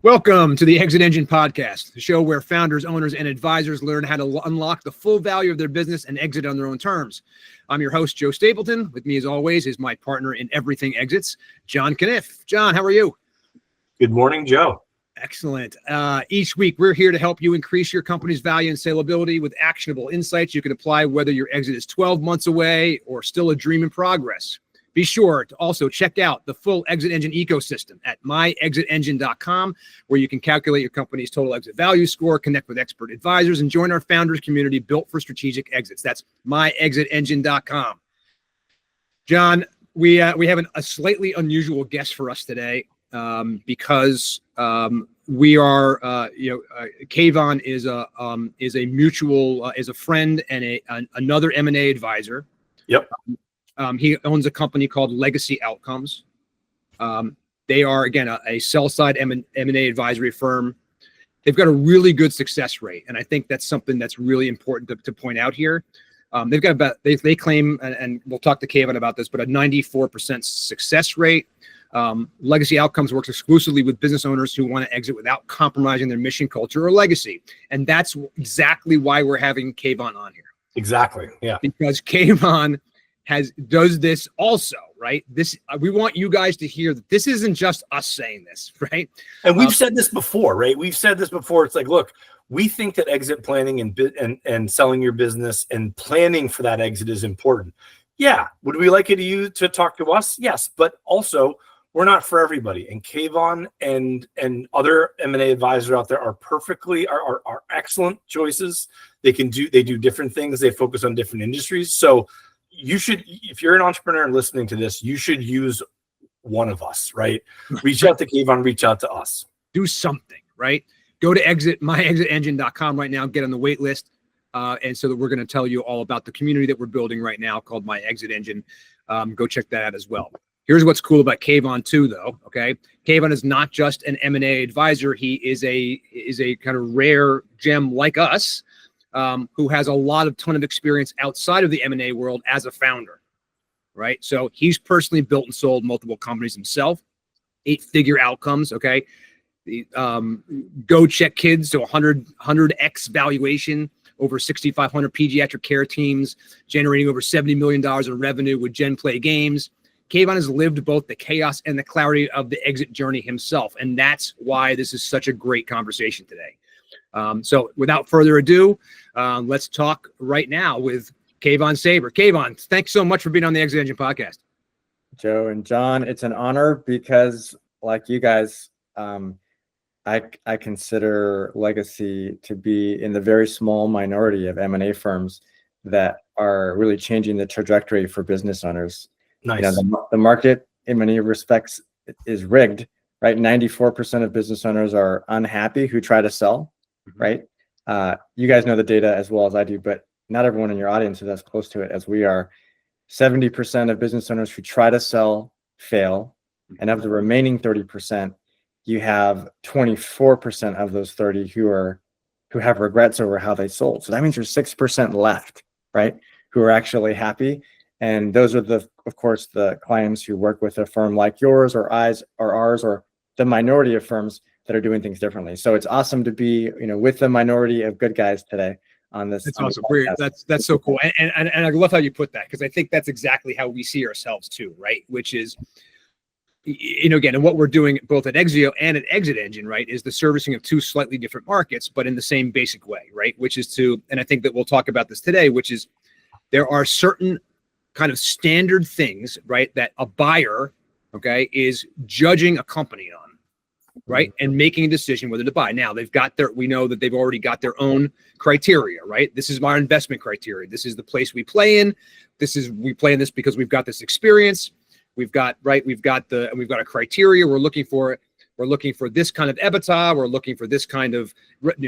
Welcome to the ExitEngine Podcast, the show where founders, owners, and advisors learn how to unlock the full value of their business and exit on their own terms. I'm your host, Joe Stapleton. With me, as always, is my partner in everything exits, John Kniff. John, how are you? Good morning, Joe. Excellent. Each week, we're here to help you increase your company's value and saleability with actionable insights you can apply whether your exit is 12 months away or still a dream in progress. Be sure to also check out the full ExitEngine ecosystem at myexitengine.com, where you can calculate your company's total exit value score, connect with expert advisors, and join our founders community built for strategic exits. That's myexitengine.com. John, we have a slightly unusual guest for us today because we are, Kevon is a mutual, is a friend and another M&A advisor. Yep. He owns a company called Legacy Outcomes. They are, again, a sell-side M&A advisory firm. They've got a really good success rate, and I think that's something that's really important to point out here. They've got about, they claim, and we'll talk to Kevon about this, but a 94% success rate. Legacy Outcomes works exclusively with business owners who want to exit without compromising their mission, culture, or legacy. And that's exactly why we're having Kevon on here. Exactly, yeah. Because Kevon does this also, right? This we want you guys to hear that this isn't just us saying this, right? And we've said this before, right? We've said this before. It's like, look, we think that exit planning and selling your business and planning for that exit is important. Yeah. Would we like you to talk to us? Yes, but also we're not for everybody. And Kevon and other M&A advisors out there are excellent choices. They do different things. They focus on different industries. So you should, if you're an entrepreneur listening to this, you should use one of us, right? Reach out to Kevon, reach out to us. Do something, right? Go to myexitengine.com right now, get on the wait list. And so that we're going to tell you all about the community that we're building right now called My Exit Engine. Go check that out as well. Here's what's cool about Kevon too, though. Okay. Kevon is not just an M&A advisor. He is a kind of rare gem like us. Who has a ton of experience outside of the M&A world as a founder, right? So he's personally built and sold multiple companies himself, 8-figure outcomes, okay? Go check kids to 100x valuation, over 6,500 pediatric care teams, generating over $70 million in revenue with Gen Play Games. Kevon has lived both the chaos and the clarity of the exit journey himself, and that's why this is such a great conversation today. So without further ado, let's talk right now with Kevon Saber. Kevon, thanks so much for being on the ExitEngine Podcast. Joe and John, it's an honor because, like you guys, I consider Legacy to be in the very small minority of M&A firms that are really changing the trajectory for business owners. Nice. You know, the market, in many respects, is rigged, right? 94% of business owners are unhappy who try to sell. Right. You guys know the data as well as I do, but not everyone in your audience is as close to it as we are. 70% of business owners who try to sell fail. And of the remaining 30%, you have 24% of those 30 who have regrets over how they sold. So that means there's 6% left, right? Who are actually happy. And those are of course, the clients who work with a firm like yours or ours, or the minority of firms that are doing things differently. So it's awesome to be, with the minority of good guys today on this. That's awesome. That's so cool. And I love how you put that, because I think that's exactly how we see ourselves too, right? Which is, again, and what we're doing both at Exio and at ExitEngine, right, is the servicing of two slightly different markets, but in the same basic way, right? Which is and I think that we'll talk about this today, which is there are certain kind of standard things, right, that a buyer, okay, is judging a company on. Right. And making a decision whether to buy. Now we know that they've already got their own criteria, right? This is my investment criteria. This is the place we play in. We play in this because we've got this experience. We've got a criteria. We're looking for this kind of EBITDA. We're looking for this kind of,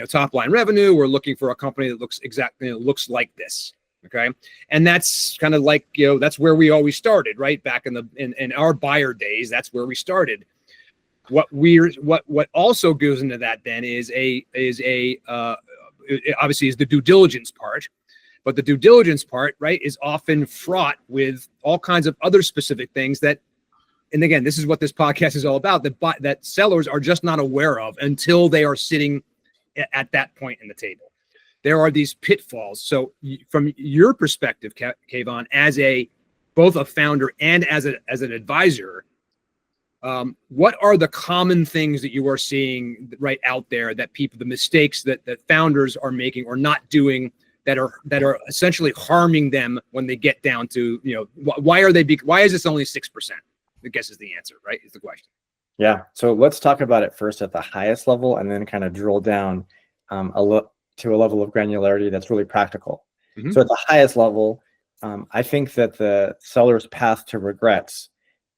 top line revenue. We're looking for a company that looks like this. Okay. And that's kind of like, that's where we always started, right? Back in our buyer days, that's where we started. What also goes into that then is obviously is the due diligence part, but the due diligence part, right, is often fraught with all kinds of other specific things that and again, this is what this podcast is all about, that sellers are just not aware of until they are sitting at that point in the table. There are these pitfalls. So from your perspective, Kevon, as both a founder and as an advisor, what are the common things that you are seeing right out there that the mistakes that founders are making or not doing that are essentially harming them when they get down to, why is this only 6%? I guess is the answer, right? Is the question. Yeah. So let's talk about it first at the highest level and then kind of drill down to a level of granularity that's really practical. Mm-hmm. So at the highest level, I think that the seller's path to regrets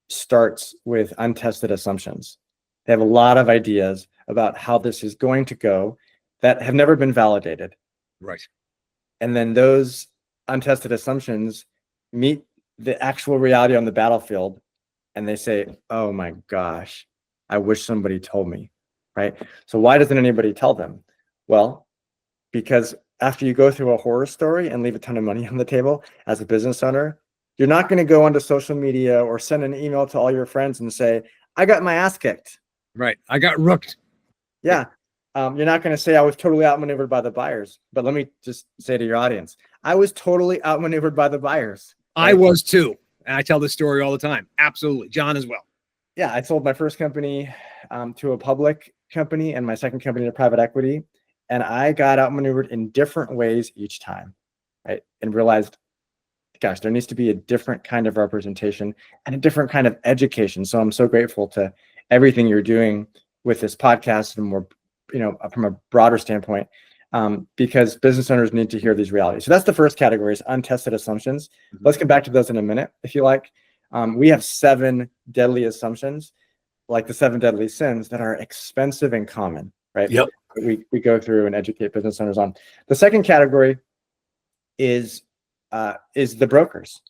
starts with untested assumptions. They have a lot of ideas about how this is going to go that have never been validated. Right. And then those untested assumptions meet the actual reality on the battlefield, and they say, oh my gosh, I wish somebody told me, right? So why doesn't anybody tell them? Well, because after you go through a horror story and leave a ton of money on the table as a business owner, you're not going to go onto social media or send an email to all your friends and say, I got my ass kicked. Right. I got rooked. Yeah. You're not going to say I was totally outmaneuvered by the buyers. But let me just say to your audience, I was totally outmaneuvered by the buyers. Right? I was too. And I tell this story all the time. Absolutely. John as well. Yeah. I sold my first company to a public company and my second company to private equity. And I got outmaneuvered in different ways each time, right? And realized, gosh, there needs to be a different kind of representation and a different kind of education. So I'm so grateful to everything you're doing with this podcast and more, from a broader standpoint, because business owners need to hear these realities. So that's the first category, is untested assumptions. Mm-hmm. Let's get back to those in a minute, if you like. We have 7 deadly assumptions, like the 7 deadly sins, that are expensive and common, right? Yep. We go through and educate business owners on. The second category is the brokers.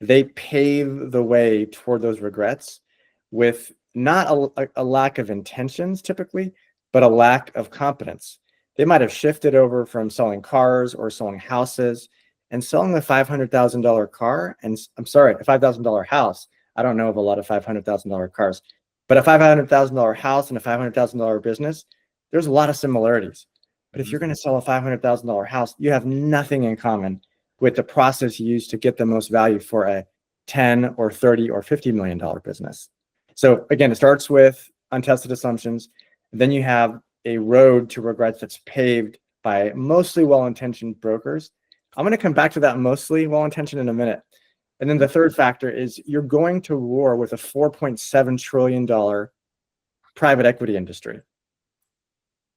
They pave the way toward those regrets with not a lack of intentions typically, but a lack of competence. They might have shifted over from selling cars or selling houses and selling a $500,000 car. And I'm sorry, a $5,000 house. I don't know of a lot of $500,000 cars, but a $500,000 house and a $500,000 business, there's a lot of similarities. But if you're going to sell a $500,000 house, you have nothing in common with the process used to get the most value for a $10 or $30 or $50 million business. So again, it starts with untested assumptions. Then you have a road to regrets that's paved by mostly well-intentioned brokers. I'm going to come back to that mostly well-intentioned in a minute. And then the third factor is you're going to war with a $4.7 trillion private equity industry.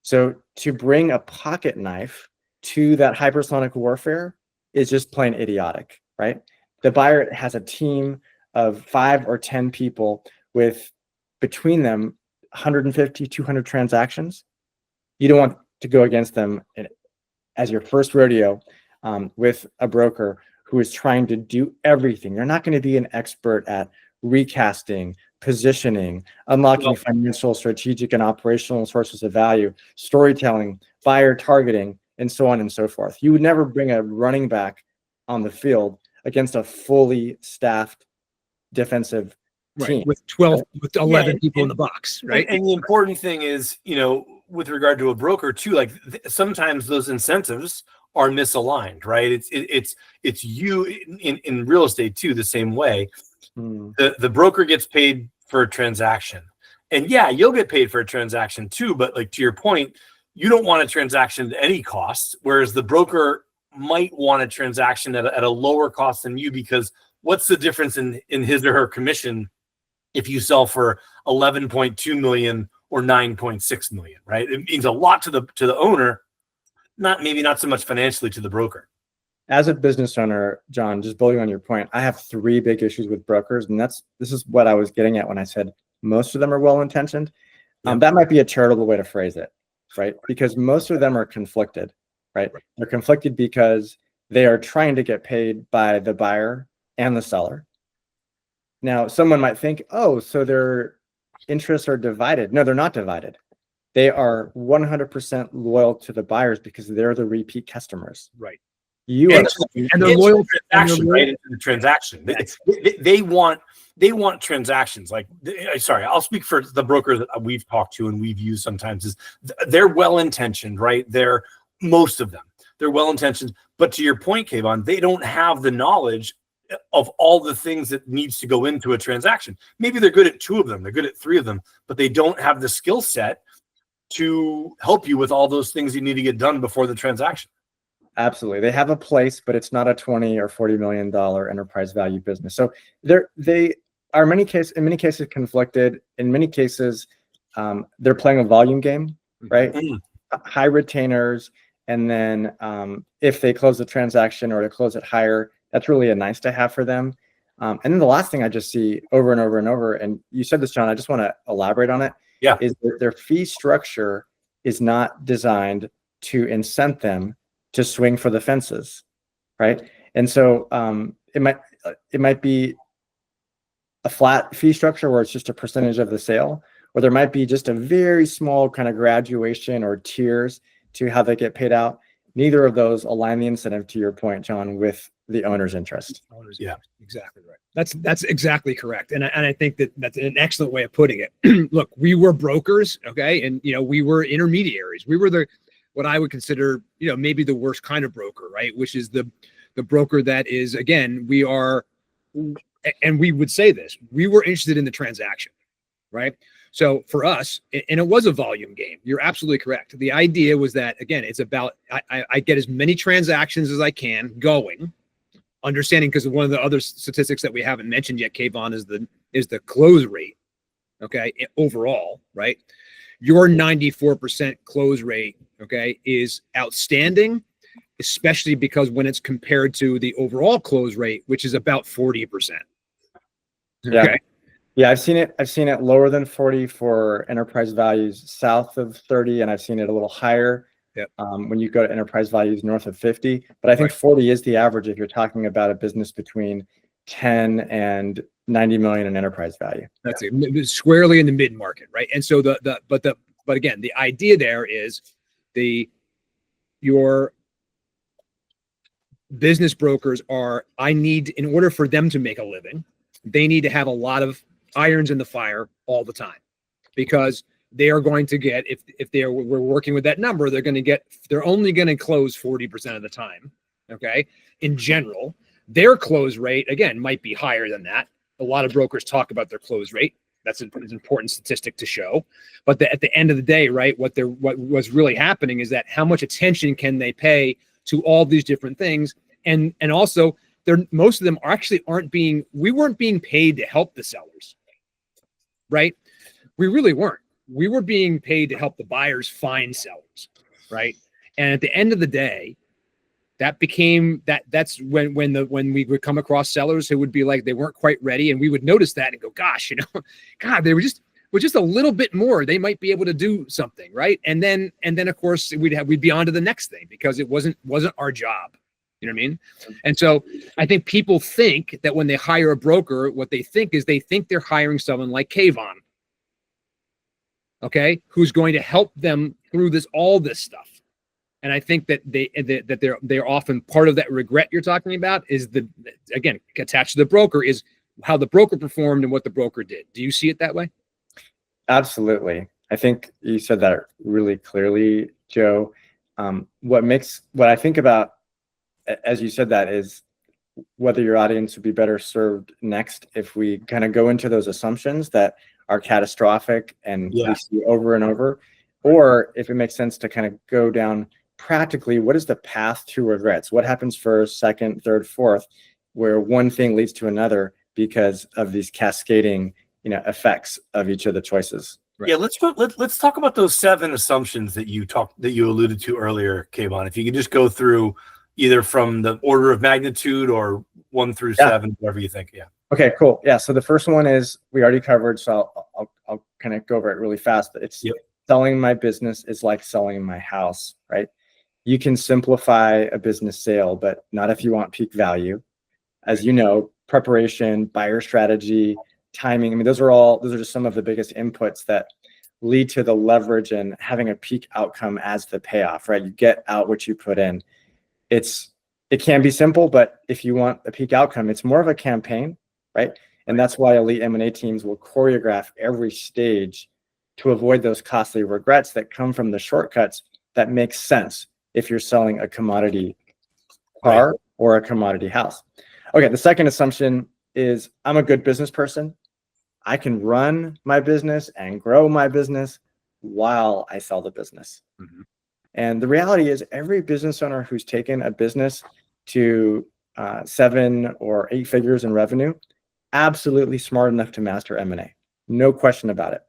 So to bring a pocket knife to that hypersonic warfare is just plain idiotic, right? The buyer has a team of 5 or 10 people with between them 150, 200 transactions. You don't want to go against them as your first rodeo with a broker who is trying to do everything. They're not going to be an expert at recasting, positioning, unlocking financial, strategic, and operational sources of value, storytelling, buyer targeting, and so on and so forth. You would never bring a running back on the field against a fully staffed defensive team. With 11 people in the box, right? And the important thing is, with regard to a broker too, like sometimes those incentives are misaligned, right? It's you in real estate too, the same way. The broker gets paid for a transaction, and yeah, you'll get paid for a transaction too. But like to your point, you don't want a transaction at any cost, whereas the broker might want a transaction at a lower cost than you, because what's the difference in his or her commission if you sell for 11.2 million or 9.6 million, right? It means a lot to the owner, maybe not so much financially to the broker. As a business owner, John, just building on your point, I have 3 big issues with brokers, and this is what I was getting at when I said most of them are well-intentioned. That might be a charitable way to phrase it, right? Because most of them are conflicted, right? They're conflicted because they are trying to get paid by the buyer and the seller. Now, someone might think, oh, so their interests are divided. No, they're not divided. They are 100% loyal to the buyers because they're the repeat customers. Right. And they're loyal to the transaction, right? Into the transaction. They want they want transactions. Like, sorry, I'll speak for the brokers that we've talked to and we've used sometimes. Is they're well-intentioned, right? Most of them, they're well-intentioned. But to your point, Kevon, they don't have the knowledge of all the things that needs to go into a transaction. Maybe they're good at 2 of them, they're good at 3 of them, but they don't have the skill set to help you with all those things you need to get done before the transaction. Absolutely. They have a place, but it's not a 20 or $40 million enterprise value business. So they are in many cases conflicted. In many cases, they're playing a volume game, right? Mm. High retainers. And then if they close the transaction or to close it higher, that's really a nice to have for them. And then the last thing I just see over and over and over, and you said this, John, I just want to elaborate on it. Yeah. Is that their fee structure is not designed to incent them to swing for the fences, right? And so it might be a flat fee structure where it's just a percentage of the sale, or there might be just a very small kind of graduation or tiers to how they get paid out. Neither of those align the incentive, to your point, John, with the owner's interest. Yeah, exactly right. That's exactly correct. And I think that's an excellent way of putting it. Look, we were brokers, okay? And, we were intermediaries. We were what I would consider, maybe the worst kind of broker, right? Which is the broker that is, again, and we would say this, we were interested in the transaction, right? So for us, and it was a volume game. You're absolutely correct. The idea was that, again, it's about, I get as many transactions as I can going, understanding, because one of the other statistics that we haven't mentioned yet, Kevon, is the close rate, okay, overall, right? Your 94% close rate, okay, is outstanding, especially because when it's compared to the overall close rate, which is about 40%. Yeah. Okay. Yeah, I've seen it lower than 40 for enterprise values south of 30, and I've seen it a little higher. Yep. When you go to enterprise values north of 50. But I think 40 is the average if you're talking about a business between 10 and 90 million in enterprise value. That's it, squarely in the mid market, right? And so but again, the idea there is your business brokers in order for them to make a living, they need to have a lot of irons in the fire all the time, because they are going to get, if we're working with that number, they're only going to close 40% of the time. Okay. In general, their close rate, again, might be higher than that. A lot of brokers talk about their close rate. That's an important statistic to show. But at the end of the day, right, what was really happening is that how much attention can they pay to all these different things? And also, most of them we weren't being paid to help the sellers, right? We really weren't. We were being paid to help the buyers find sellers, right? And at the end of the day, that became that's when we would come across sellers who would be like, they weren't quite ready, and we would notice that and go, gosh, God, they were just a little bit more, they might be able to do something, right? And then of course we'd be on to the next thing, because it wasn't our job. You know what I mean? And so I think people think that when they hire a broker, what they think is they're hiring someone like Kevon, okay, who's going to help them through all this stuff. And I think that they're often part of that regret you're talking about is again, attached to the broker is how the broker performed and what the broker did. Do you see it that way? Absolutely. I think you said that really clearly, Joe. What I think about, as you said, that is whether your audience would be better served next if we kind of go into those assumptions that are catastrophic and we see over and over, or if it makes sense to kind of go down practically, what is the path to regrets? What happens first, second, third, fourth, where one thing leads to another because of these cascading, effects of each of the choices. Right. Yeah, let's talk about those 7 assumptions that you alluded to earlier, Kevon. If you could just go through either from the order of magnitude or 1 through 7, whatever you think. Yeah. Okay, cool. Yeah. So the first one is we already covered, so I'll kind of go over it really fast. It's selling my business is like selling my house, right? You can simplify a business sale, but not if you want peak value. As you know, preparation, buyer strategy, timing. I mean, those are just some of the biggest inputs that lead to the leverage and having a peak outcome as the payoff, right? You get out what you put in. It can be simple, but if you want a peak outcome, it's more of a campaign, right? And that's why elite M&A teams will choreograph every stage to avoid those costly regrets that come from the shortcuts that make sense if you're selling a commodity car or a commodity house. Okay, the second assumption is I'm a good business person. I can run my business and grow my business while I sell the business. Mm-hmm. And the reality is every business owner who's taken a business to 7 or 8 figures in revenue, absolutely smart enough to master M&A. No question about it.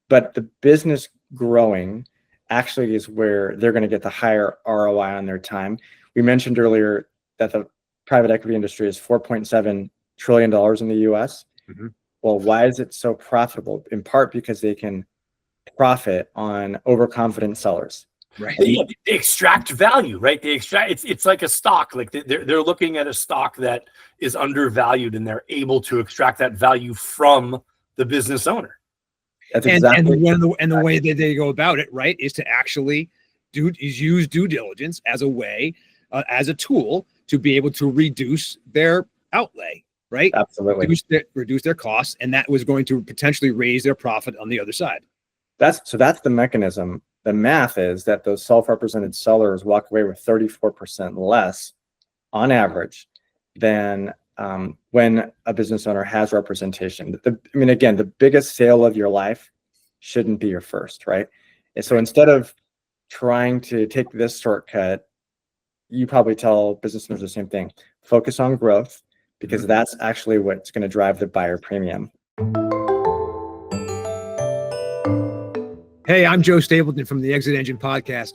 But the business growing actually is where they're going to get the higher ROI on their time. We mentioned earlier that the private equity industry is $4.7 trillion in the US. Mm-hmm. Well, why is it so profitable? In part because they can profit on overconfident sellers. Right. They extract value, right? They extract. It's like a stock. Like they're looking at a stock that is undervalued, and they're able to extract that value from the business owner. That's exactly. And the way that they go about it, right, is to actually use due diligence as a way, as a tool to be able to reduce their outlay, right? Absolutely. Reduce their costs, and that was going to potentially raise their profit on the other side. That's the mechanism. The math is that those self-represented sellers walk away with 34% less on average than when a business owner has representation. Again, the biggest sale of your life shouldn't be your first, right? And so instead of trying to take this shortcut, you probably tell business owners the same thing. Focus on growth, because that's actually what's going to drive the buyer premium. Hey, I'm Joe Stapleton from the ExitEngine Podcast.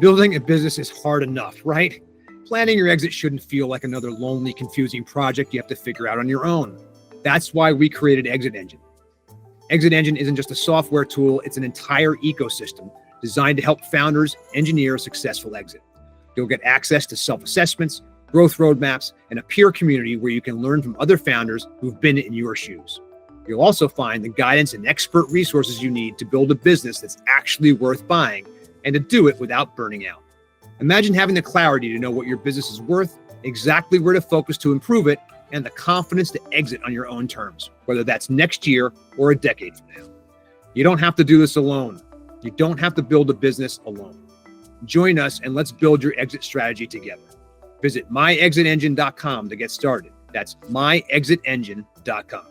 Building a business is hard enough, right? Planning your exit shouldn't feel like another lonely, confusing project you have to figure out on your own. That's why we created ExitEngine. ExitEngine isn't just a software tool, it's an entire ecosystem designed to help founders engineer a successful exit. You'll get access to self-assessments, growth roadmaps, and a peer community where you can learn from other founders who've been in your shoes. You'll also find the guidance and expert resources you need to build a business that's actually worth buying and to do it without burning out. Imagine having the clarity to know what your business is worth, exactly where to focus to improve it, and the confidence to exit on your own terms, whether that's next year or a decade from now. You don't have to do this alone. You don't have to build a business alone. Join us and let's build your exit strategy together. Visit myexitengine.com to get started. That's myexitengine.com.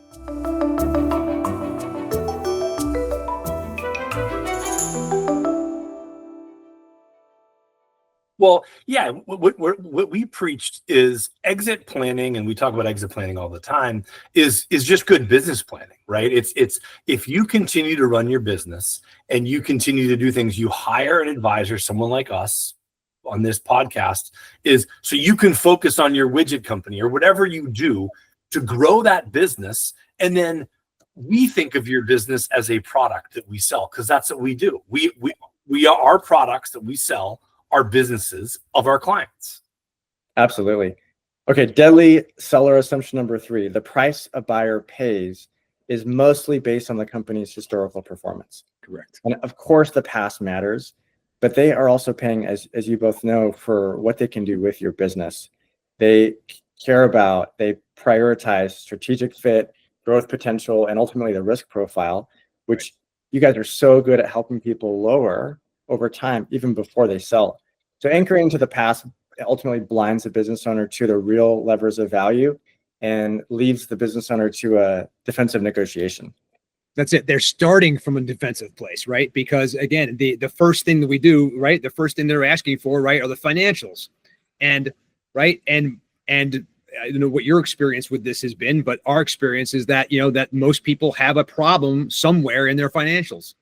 Well, yeah, what we preached is exit planning, and we talk about exit planning all the time, is just good business planning, right? It's if you continue to run your business and you continue to do things, you hire an advisor, someone like us on this podcast, is so you can focus on your widget company or whatever you do to grow that business. And then we think of your business as a product that we sell, because that's what we do. We are our products that we sell are businesses of our clients. Absolutely. Okay, deadly seller assumption number 3. The price a buyer pays is mostly based on the company's historical performance. Correct. And of course, the past matters, but they are also paying, as you both know, for what they can do with your business. They prioritize strategic fit, growth potential, and ultimately the risk profile, which you guys are so good at helping people lower over time, even before they sell. So anchoring to the past ultimately blinds the business owner to the real levers of value and leaves the business owner to a defensive negotiation. That's it. They're starting from a defensive place, right? Because again, the first thing that we do, right, the first thing they're asking for, right, are the financials. And right, and I don't know what your experience with this has been, but our experience is that, that most people have a problem somewhere in their financials.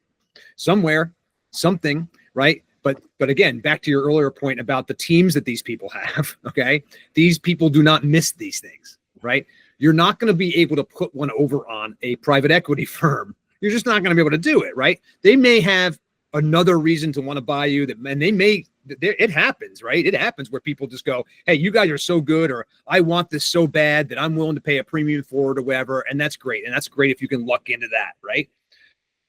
Something, right? But again, back to your earlier point about the teams that these people have, okay? These people do not miss these things, right? You're not going to be able to put one over on a private equity firm. You're just not going to be able to do it, right? They may have another reason to want to buy you, and it happens, right? It happens where people just go, hey, you guys are so good, or I want this so bad that I'm willing to pay a premium for it or whatever. And that's great. And that's great if you can luck into that, right?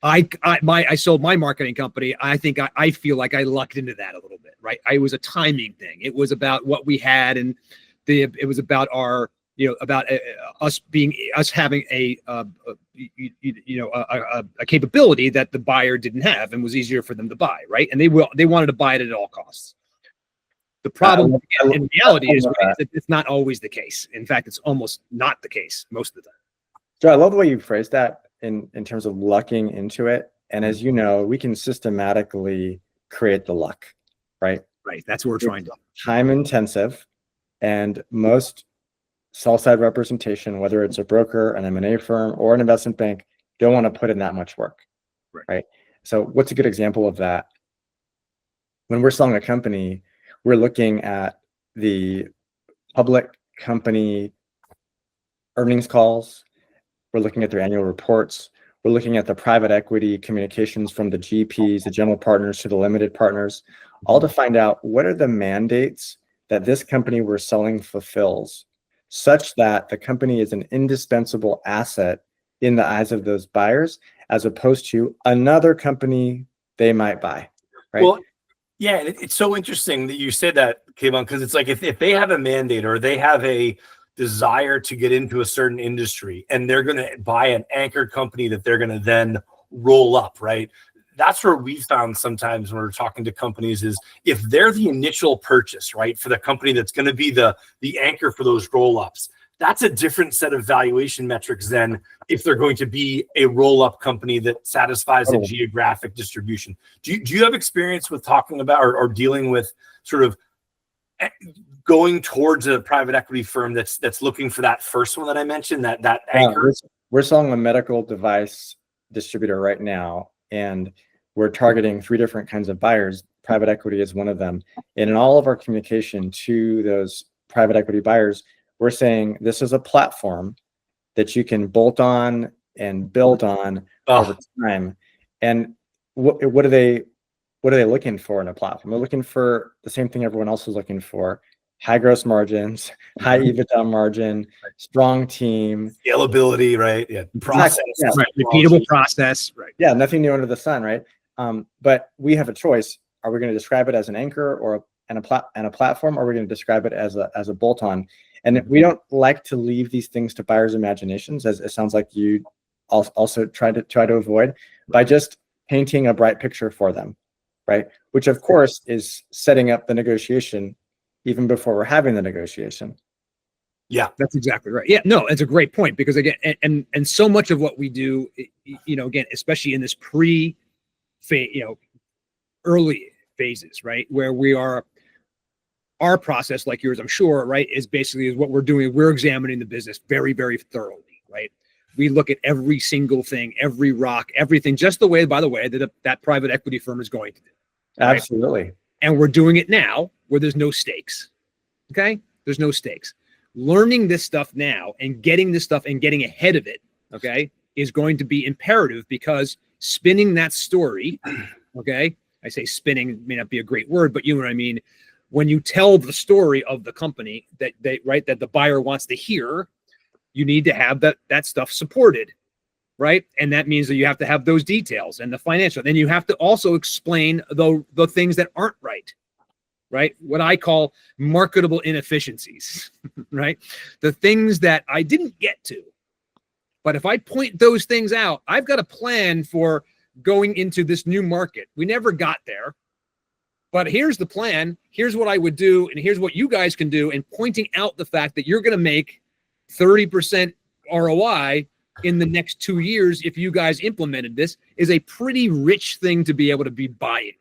I sold my marketing company. I think I feel like I lucked into that a little bit, right? It was a timing thing. It was about what we had, and it was about our about us having a capability that the buyer didn't have and was easier for them to buy, right? And they wanted to buy it at all costs. The problem in reality is that it's not always the case. In fact, it's almost not the case most of the time. So I love the way you phrased that in terms of lucking into it. And as you know, we can systematically create the luck, right? Right. That's what we're trying to do. Time intensive, and most sell-side representation, whether it's a broker, an M&A firm, or an investment bank, don't want to put in that much work, right? So what's a good example of that? When we're selling a company, we're looking at the public company earnings calls. We're looking at their annual reports. We're looking at the private equity communications from the GPs, the general partners to the limited partners, all to find out what are the mandates that this company we're selling fulfills, such that the company is an indispensable asset in the eyes of those buyers, as opposed to another company they might buy, right? Well, yeah, it's so interesting that you said that, Kevon, because it's like if they have a mandate or they have a desire to get into a certain industry and they're going to buy an anchor company that they're going to then roll up, right? That's where we found sometimes when we're talking to companies is if they're the initial purchase, right, for the company that's going to be the anchor for those roll-ups, that's a different set of valuation metrics than if they're going to be a roll-up company that satisfies a geographic distribution. Do you have experience with talking about or dealing with sort of going towards a private equity firm that's looking for that first one that I mentioned, that anchor? We're selling a medical device distributor right now, and we're targeting 3 different kinds of buyers. Private equity is one of them. And in all of our communication to those private equity buyers, we're saying this is a platform that you can bolt on and build on over time. And what are they looking for in a platform? They're looking for the same thing everyone else is looking for: high gross margins, high EBITDA margin, strong team, scalability, right? Yeah, process, right. Repeatable process, right? Yeah, nothing new under the sun, right? But we have a choice. Are we going to describe it as an anchor and a platform, or are we going to describe it as a bolt-on? And we don't like to leave these things to buyers' imaginations, as it sounds like you also try to avoid, by just painting a bright picture for them, right? Which of course is setting up the negotiation even before we're having the negotiation. Yeah, that's exactly right. Yeah, no, it's a great point, because again, and so much of what we do, again, especially in this early phases, right, where we are, our process, like yours, I'm sure, right, is what we're doing. We're examining the business very, very thoroughly, right? We look at every single thing, every rock, everything, just the way, by the way, that private equity firm is going to do. Right? Absolutely. And we're doing it now where there's no stakes. Okay? There's no stakes. Learning this stuff now and getting this stuff and getting ahead of it, okay, is going to be imperative, because spinning that story, okay, I say spinning may not be a great word, but you know what I mean. When you tell the story of the company that the buyer wants to hear, you need to have that stuff supported, right? And that means that you have to have those details and the financial. Then you have to also explain the things that aren't right? What I call marketable inefficiencies, right? The things that I didn't get to. But if I point those things out, I've got a plan for going into this new market. We never got there. But here's the plan. Here's what I would do. And here's what you guys can do. And pointing out the fact that you're going to make 30% ROI in the next 2 years if you guys implemented this is a pretty rich thing to be able to be buying,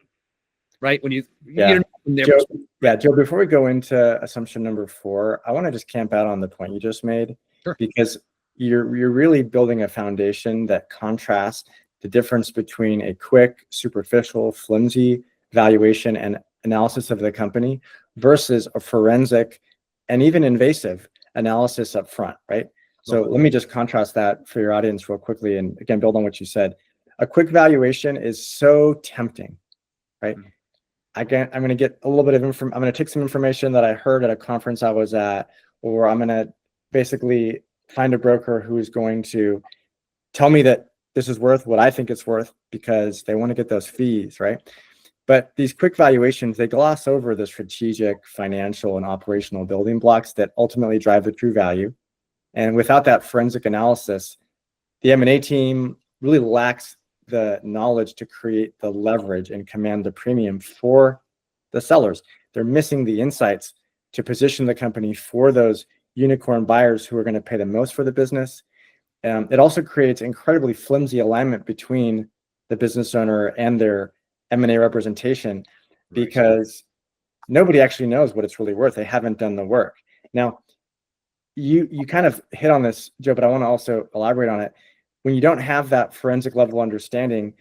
right? When Joe, before we go into assumption number 4, I want to just camp out on the point you just made. Sure. Because you're really building a foundation that contrasts the difference between a quick, superficial, flimsy valuation and analysis of the company versus a forensic and even invasive analysis up front, right? So let me just contrast that for your audience real quickly, and again, build on what you said. A quick valuation is so tempting, right? I'm going to get a little bit of I'm going to take some information that I heard at a conference I was at, or I'm going to basically find a broker who's going to tell me that this is worth what I think it's worth because they want to get those fees, right? But these quick valuations, they gloss over the strategic, financial, and operational building blocks that ultimately drive the true value, And without that forensic analysis, the M&A team really lacks the knowledge to create the leverage and command the premium for the sellers. They're missing the insights to position the company for those unicorn buyers who are going to pay the most for the business. It also creates incredibly flimsy alignment between the business owner and their M&A representation, because nobody actually knows what it's really worth. They haven't done the work. Now, you kind of hit on this, Joe, but I want to also elaborate on it. When you don't have that forensic level understanding,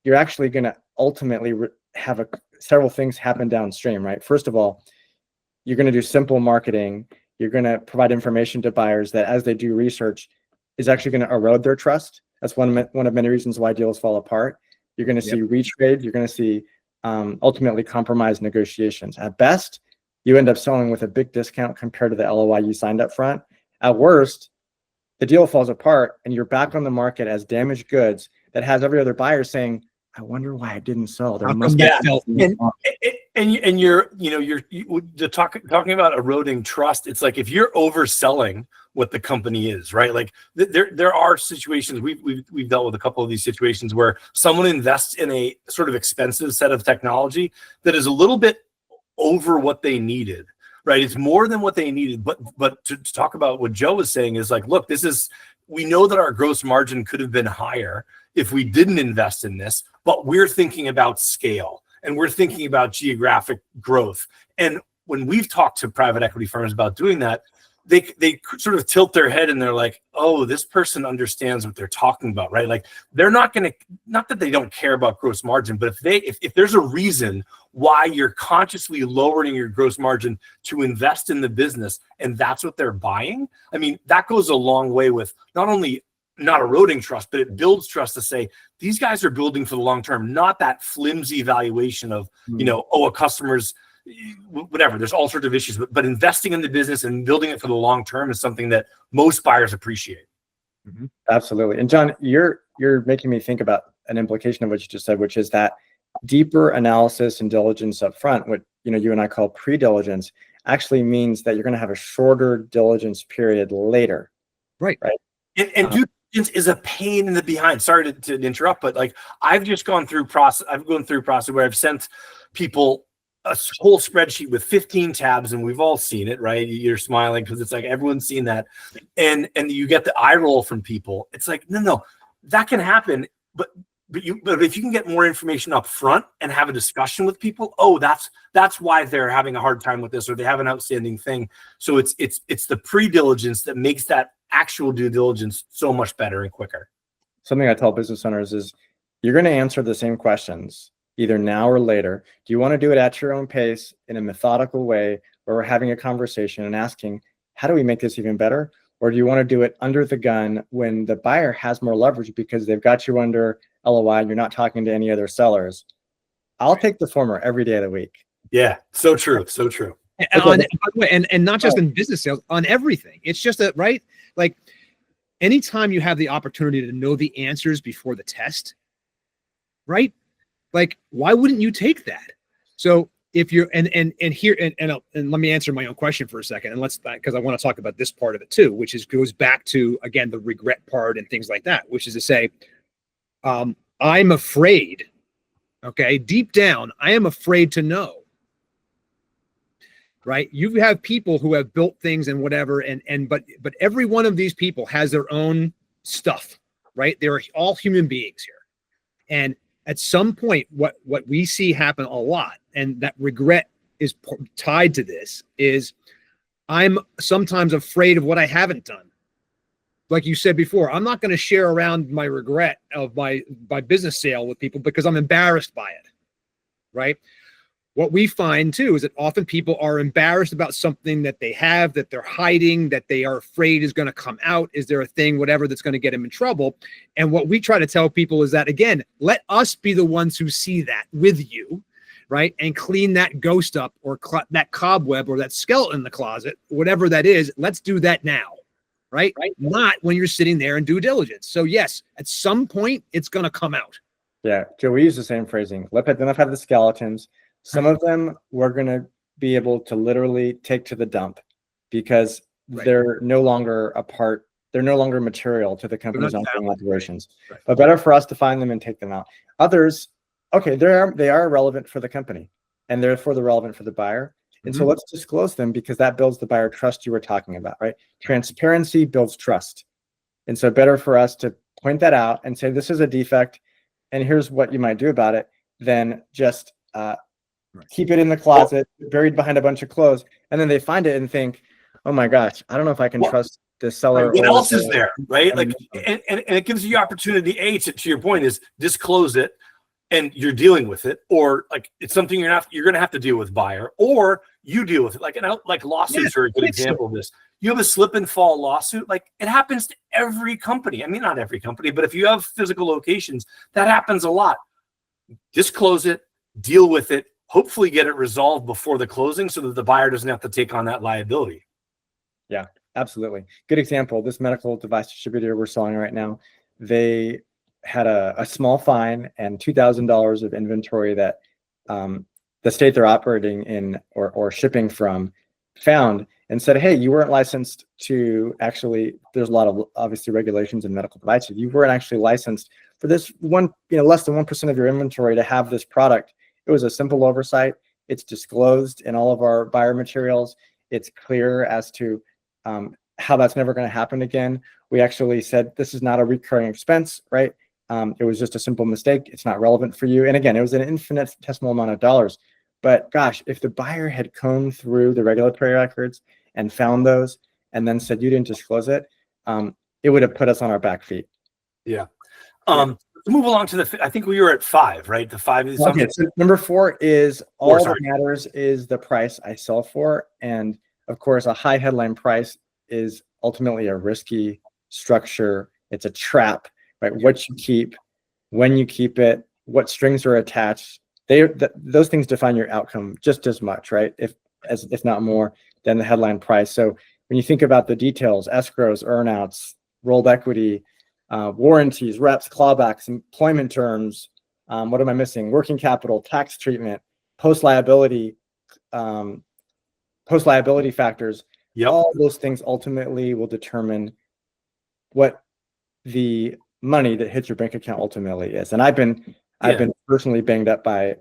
you're actually going to ultimately have several things happen downstream, right? First of all, you're going to do simple marketing. You're going to provide information to buyers that, as they do research, is actually going to erode their trust. That's one of many reasons why deals fall apart. You're going to see retrade. You're going to see ultimately compromised negotiations. At best, you end up selling with a big discount compared to the LOI you signed up front. At worst, the deal falls apart and you're back on the market as damaged goods that has every other buyer saying, I wonder why it didn't sell. There must be and you're talking about eroding trust. It's like if you're overselling what the company is, right? Like there are situations we've dealt with a couple of these situations where someone invests in a sort of expensive set of technology that is a little bit over what they needed, right? It's more than what they needed. But to talk about what Joe was saying is like, look, we know that our gross margin could have been higher if we didn't invest in this, but we're thinking about scale and we're thinking about geographic growth. And when we've talked to private equity firms about doing that, they sort of tilt their head and they're like, oh, this person understands what they're talking about, right? Like they're not that they don't care about gross margin, but if there's a reason why you're consciously lowering your gross margin to invest in the business and that's what they're buying, I mean, that goes a long way with not only not eroding trust, but it builds trust to say these guys are building for the long term, not that flimsy valuation of, a customer's whatever. There's all sorts of issues, but investing in the business and building it for the long term is something that most buyers appreciate. Mm-hmm. Absolutely. And John, you're making me think about an implication of what you just said, which is that deeper analysis and diligence up front, what you and I call pre-diligence, actually means that you're going to have a shorter diligence period later. Right. And due diligence is a pain in the behind. Sorry to interrupt, but like I've gone through process where I've sent people a whole spreadsheet with 15 tabs, and we've all seen it, right? You're smiling because it's like everyone's seen that, and you get the eye roll from people. It's like no, that can happen, but if you can get more information up front and have a discussion with people, that's why they're having a hard time with this, or they have an outstanding thing. So it's the pre-diligence that makes that actual due diligence so much better and quicker. Something I tell business owners is you're going to answer the same questions either now or later. Do you want to do it at your own pace in a methodical way where we're having a conversation and asking, how do we make this even better? Or do you want to do it under the gun when the buyer has more leverage because they've got you under LOI and you're not talking to any other sellers? I'll take the former every day of the week. Yeah, so true, so true. And not just in business sales, on everything. It's just that, right? Like anytime you have the opportunity to know the answers before the test, right? Like, why wouldn't you take that? So if you're and let me answer my own question for a second, and because I want to talk about this part of it too, which goes back to again the regret part and things like that, which is to say, I'm afraid. Okay, deep down, I am afraid to know. Right? You have people who have built things and whatever, but every one of these people has their own stuff, right? They're all human beings here, and at some point, what we see happen a lot, and that regret is tied to this, is I'm sometimes afraid of what I haven't done. Like you said before, I'm not going to share around my regret of my business sale with people because I'm embarrassed by it, right? What we find too is that often people are embarrassed about something that they have, that they're hiding, that they are afraid is going to come out. Is there a thing, whatever, that's going to get them in trouble? And what we try to tell people is that, again, let us be the ones who see that with you, right? And clean that ghost up or that cobweb or that skeleton in the closet, whatever that is. Let's do that now, right? Not when you're sitting there in due diligence. So yes, at some point it's going to come out. Yeah, Joe, we use the same phrasing. Let them have the skeletons. Some of them we're going to be able to literally take to the dump because Right. they're no longer a part. They're no longer material to the company's not ongoing operations. Right. But better for us to find them and take them out. Others, okay, they are relevant for the company, and therefore they're relevant for the buyer. And so let's disclose them, because that builds the buyer trust you were talking about, right? Transparency builds trust. And so better for us to point that out and say, this is a defect, and here's what you might do about it, than just keep it in the closet, buried behind a bunch of clothes. And then they find it and think, oh my gosh, I don't know if I can trust this seller. What else is there, right? Like, and it gives you the opportunity, to your point, is disclose it, and you're dealing with it, or like it's something you're going to have to deal with, buyer, or you deal with it. Like lawsuits are a good example of this. You have a slip and fall lawsuit, like it happens to every company. I mean, not every company, but if you have physical locations, that happens a lot. Disclose it, deal with it, hopefully get it resolved before the closing, so that the buyer doesn't have to take on that liability. Yeah, absolutely. Good example. This medical device distributor we're selling right now, they had a small fine and $2,000 of inventory that the state they're operating in or shipping from found, and said, hey, you weren't licensed to actually, there's a lot of obviously regulations in medical devices. You weren't actually licensed for this one, less than 1% of your inventory to have this product. It was a simple oversight. It's disclosed in all of our buyer materials. It's clear as to how that's never going to happen again. We actually said, this is not a recurring expense, right? It was just a simple mistake. It's not relevant for you. And again, it was an infinitesimal amount of dollars. But gosh, if the buyer had combed through the regulatory records and found those and then said you didn't disclose it, it would have put us on our back feet. Yeah. Let's move along to I think we were at 5, right? The 5 is something. Okay, so number 4 is all that matters is the price I sell for. And of course, a high headline price is ultimately a risky structure. It's a trap, right? What you keep, when you keep it, what strings are attached. Those things define your outcome just as much, right? If not more than the headline price. So when you think about the details, escrows, earnouts, rolled equity, warranties, reps, clawbacks, employment terms, what am I missing? Working capital, tax treatment, post liability factors. Yep. All those things ultimately will determine what the money that hits your bank account ultimately is. And I've been personally banged up by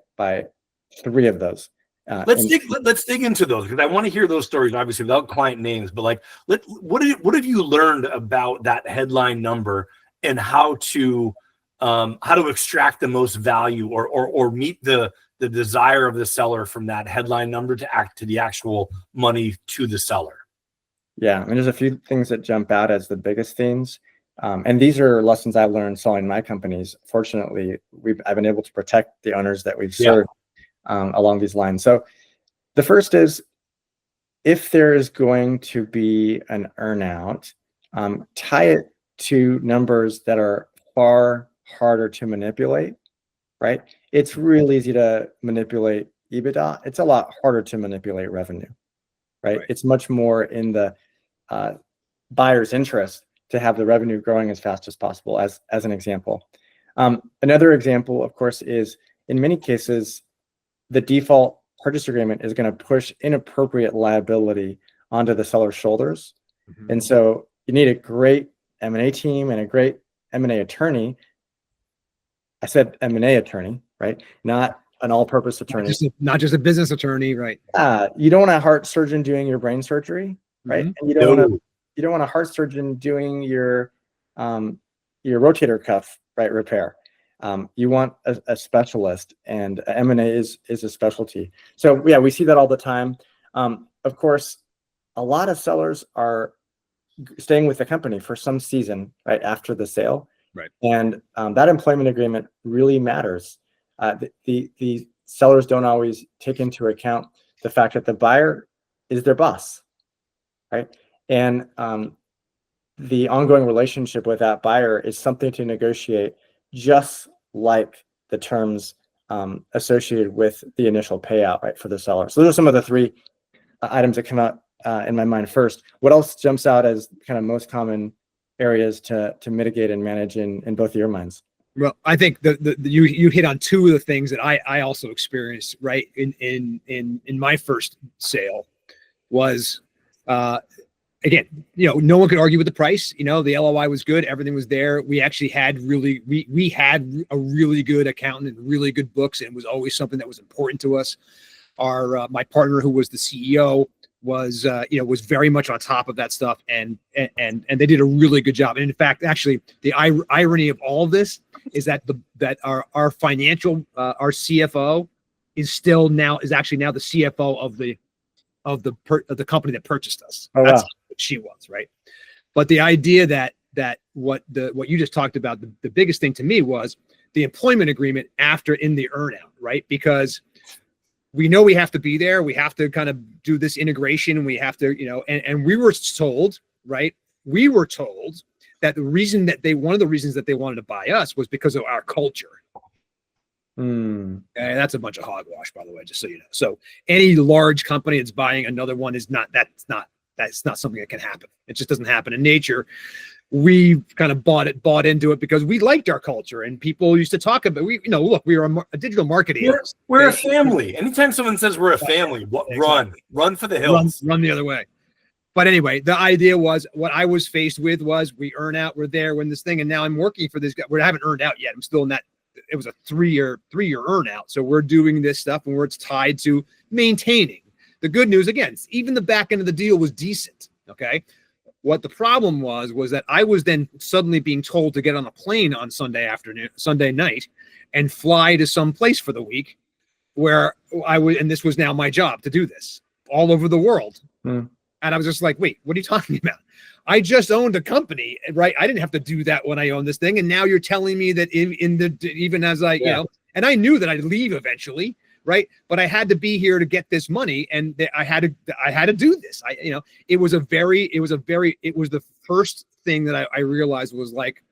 3 of those. Let's dig into those, because I want to hear those stories, obviously without client names. But like, what have you learned about that headline number and how to extract the most value or meet the desire of the seller from that headline number to the actual money to the seller? Yeah, I mean, there's a few things that jump out as the biggest themes. And these are lessons I've learned selling my companies. Fortunately, I've been able to protect the owners that we've served along these lines. So the first is, if there is going to be an earnout, tie it to numbers that are far harder to manipulate, right? It's real easy to manipulate EBITDA. It's a lot harder to manipulate revenue, right? It's much more in the buyer's interest to have the revenue growing as fast as possible, as an example. Another example, of course, is in many cases, the default purchase agreement is going to push inappropriate liability onto the seller's shoulders. Mm-hmm. And so you need a great M&A team and a great M&A attorney. I said M&A attorney, right? Not an all-purpose attorney. Not just a business attorney, right? You don't want a heart surgeon doing your brain surgery, right? Mm-hmm. And you don't want a heart surgeon doing your rotator cuff, right, repair. You want a specialist, and M&A is a specialty. So yeah, we see that all the time. Of course, a lot of sellers are staying with the company for some season, right, after the sale. Right. And that employment agreement really matters. The sellers don't always take into account the fact that the buyer is their boss, right? And the ongoing relationship with that buyer is something to negotiate, just like the terms associated with the initial payout, right, for the seller. So those are some of the 3 items that come out in my mind first. What else jumps out as kind of most common areas to mitigate and manage in both of your minds? Well, I think you hit on 2 of the things that I also experienced, right, in my first sale was again, no one could argue with the price. The LOI was good. Everything was there. We actually had we had a really good accountant and really good books. And it was always something that was important to us. My partner, who was the CEO, was very much on top of that stuff. And they did a really good job. And in fact, actually, the irony of all of this is that our financial, our CFO is actually now the CFO of the company that purchased us. Oh, That's wow. what she was, right? But the idea that what you just talked about, the biggest thing to me was the employment agreement in the earnout, right? Because we know we have to be there. We have to kind of do this integration. We have to, and we were told, right? We were told that one of the reasons that they wanted to buy us was because of our culture. And that's a bunch of hogwash, by the way, just so you know. So any large company that's buying another one that's not something that can happen. It just doesn't happen in nature. We kind of bought into it because we liked our culture, and people used to talk about, look, we were a digital marketing. We're a family. Anytime someone says we're a family, run for the hills. Run the other way. But anyway, the idea was, what I was faced with was, we earn out, we're there, when this thing, and now I'm working for this guy. We haven't earned out yet. I'm still in that. It was a three-year earn out. So we're doing this stuff, and it's tied to maintaining. The good news, again, even the back end of the deal was decent. Okay. What the problem was that I was then suddenly being told to get on a plane on Sunday night, and fly to some place for the week where and this was now my job to do this all over the world. And I was just like, wait, what are you talking about? I just owned a company, right? I didn't have to do that when I owned this thing. And now you're telling me that even as I, and I knew that I'd leave eventually, right? But I had to be here to get this money, and I had to do this. It was the first thing that I realized was like,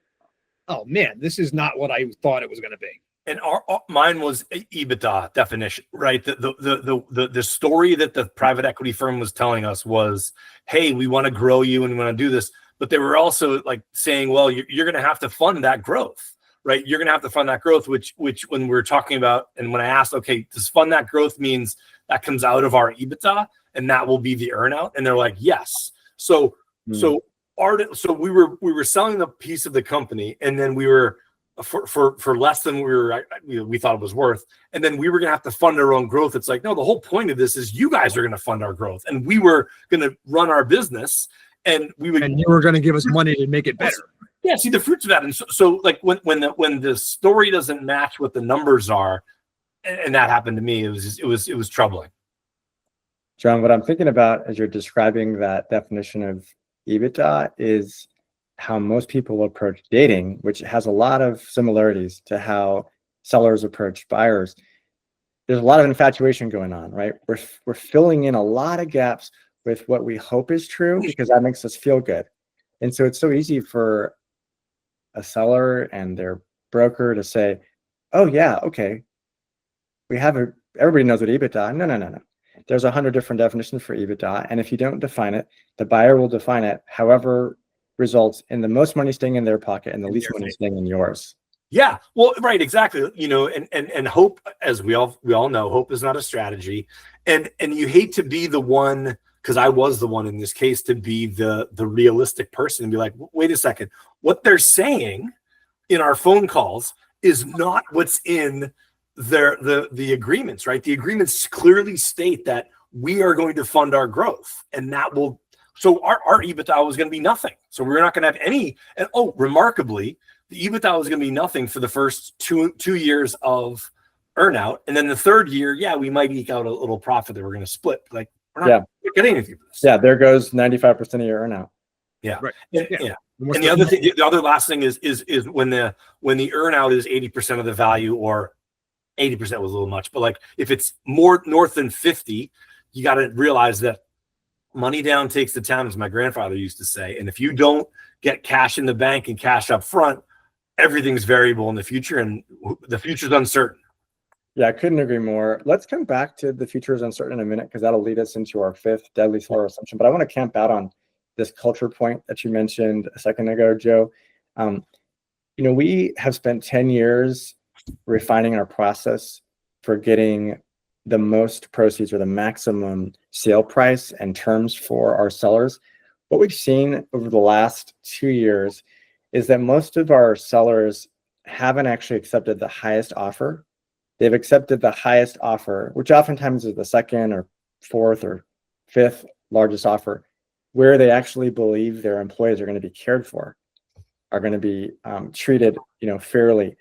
oh man, this is not what I thought it was going to be. And mine was EBITDA definition, right? The story that the private equity firm was telling us was, hey, we want to grow you and we want to do this. But they were also like saying, well, you're going to have to fund that growth, right? You're going to have to fund that growth, which when we're talking about, and when I asked, okay, does fund that growth means that comes out of our EBITDA and that will be the earnout? And they're like, yes. So we were selling the piece of the company, and then we were, for less than we thought it was worth, and then we were gonna have to fund our own growth. It's like, no, the whole point of this is you guys are gonna fund our growth, and we were gonna run our business, and you were gonna give us money to make it better. Yeah, see the fruits of that. And so like when the story doesn't match what the numbers are, and that happened to me, it was troubling. John, what I'm thinking about as you're describing that definition of EBITDA is how most people approach dating, which has a lot of similarities to how sellers approach buyers. There's a lot of infatuation going on, right? We're filling in a lot of gaps with what we hope is true, because that makes us feel good. And so it's so easy for a seller and their broker to say, oh yeah, okay, everybody knows what EBITDA. No. There's 100 different definitions for EBITDA. And if you don't define it, the buyer will define it however results in the most money staying in their pocket and the least money staying in yours. Yeah, well, right, exactly. And hope, as we all know, hope is not a strategy. And you hate to be the one, because I was the one in this case, to be the realistic person and be like, wait a second, what they're saying in our phone calls is not what's in the agreements, right? The agreements clearly state that we are going to fund our growth, and that will. So our EBITDA was going to be nothing. So we're not going to have any. And remarkably, the EBITDA was going to be nothing for the first two years of earnout, and then the third year, we might eke out a little profit that we're going to split. Like we're not getting anything for this. Yeah, there goes 95% of your earnout. Yeah, right. Yeah. And the other last thing is when the earnout is 80% of the value, or 80% was a little much, but like if it's more north than 50, you got to realize that money down takes the town, as my grandfather used to say. And if you don't get cash in the bank and cash up front, everything's variable in the future, and the future's uncertain. Yeah, I couldn't agree more. Let's come back to the future is uncertain in a minute, because that'll lead us into our fifth deadly seller assumption. But I want to camp out on this culture point that you mentioned a second ago, Joe. We have spent 10 years refining our process for getting the most proceeds or the maximum sale price and terms for our sellers. what we've seen over the last 2 years is that most of our sellers haven't actually accepted the highest offer. They've accepted the highest offer, which oftentimes is the second or fourth or fifth largest offer, where they actually believe their employees are going to be cared for, are going to be treated, fairly.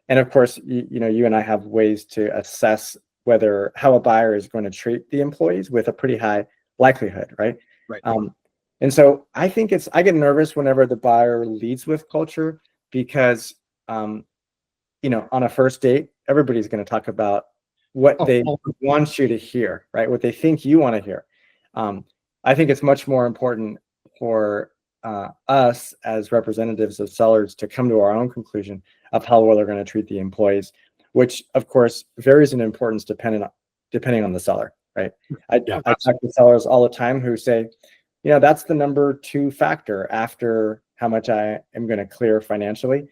And of course, you and I have ways to assess how a buyer is going to treat the employees with a pretty high likelihood, right? Right. And so I think I get nervous whenever the buyer leads with culture because, on a first date, everybody's going to talk about what they want you to hear, right? What they think you want to hear. I think it's much more important for us as representatives of sellers to come to our own conclusion of how well they're going to treat the employees, which of course varies in importance depending on the seller, right? I talk to sellers all the time who say, that's the number 2 factor after how much I am going to clear financially.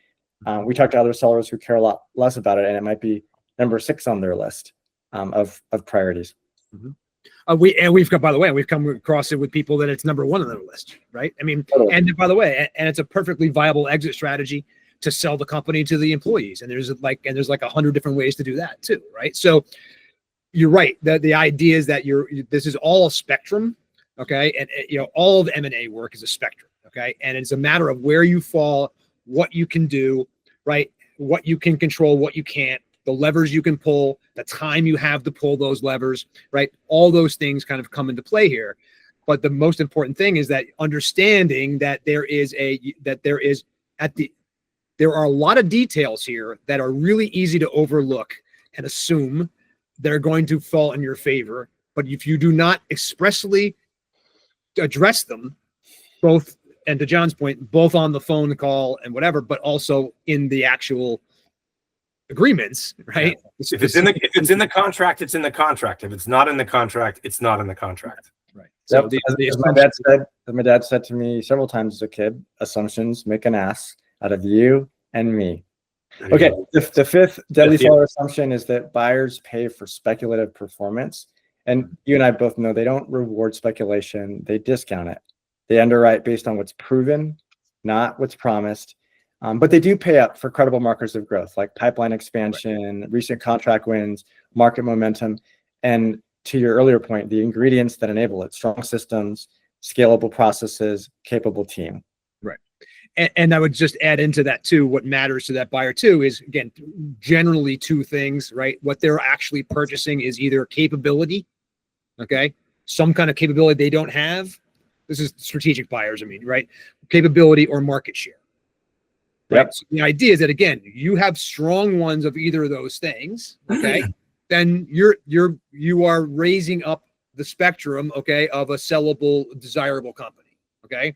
We talk to other sellers who care a lot less about it, and it might be number 6 on their list of priorities. Mm-hmm. We've come across it with people that it's number 1 on their list, right? I mean, totally. And by the way, and it's a perfectly viable exit strategy to sell the company to the employees. And there's like 100 different ways to do that too, right? So you're right. The idea is that this is all a spectrum, okay? And all of M&A work is a spectrum, okay? And it's a matter of where you fall, what you can do, right? What you can control, what you can't, the levers you can pull, the time you have to pull those levers, right? All those things kind of come into play here. But the most important thing is that understanding that there are a lot of details here that are really easy to overlook and assume they're going to fall in your favor. But if you do not expressly address them, both, and to John's point, both on the phone call and whatever, but also in the actual agreements, right? Yeah. If it's in the contract, it's in the contract. If it's not in the contract, it's not in the contract. Right. So as my dad said to me several times as a kid, assumptions make an ass out of you and me. Okay. The fifth deadly seller assumption is that buyers pay for speculative performance. And you and I both know they don't reward speculation. They discount it. They underwrite based on what's proven, not what's promised. But they do pay up for credible markers of growth, like pipeline expansion, recent contract wins, market momentum, and to your earlier point, the ingredients that enable it: strong systems, scalable processes, capable team. Right. And I would just add into that too, what matters to that buyer too is, again, generally 2 things, right? What they're actually purchasing is either capability, okay? Some kind of capability they don't have. This is strategic buyers, right? Capability or market share. Right. Yep. So the idea is that, again, you have strong ones of either of those things, okay? Then you are raising up the spectrum, okay, of a sellable, desirable company, okay?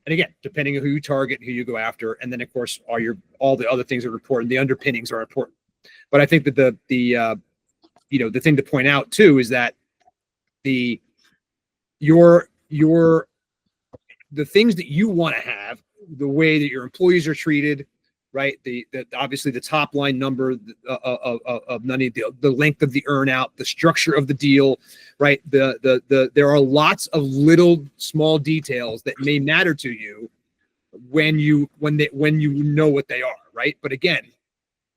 And again, depending on who you target, who you go after, and then of course all the other things are important. The underpinnings are important. But I think that the thing to point out too is that the things that you want to have, the way that your employees are treated, right? Obviously the top line number of money, the length of the earnout, the structure of the deal, right? There are lots of little small details that may matter to you when you know what they are, right? But again,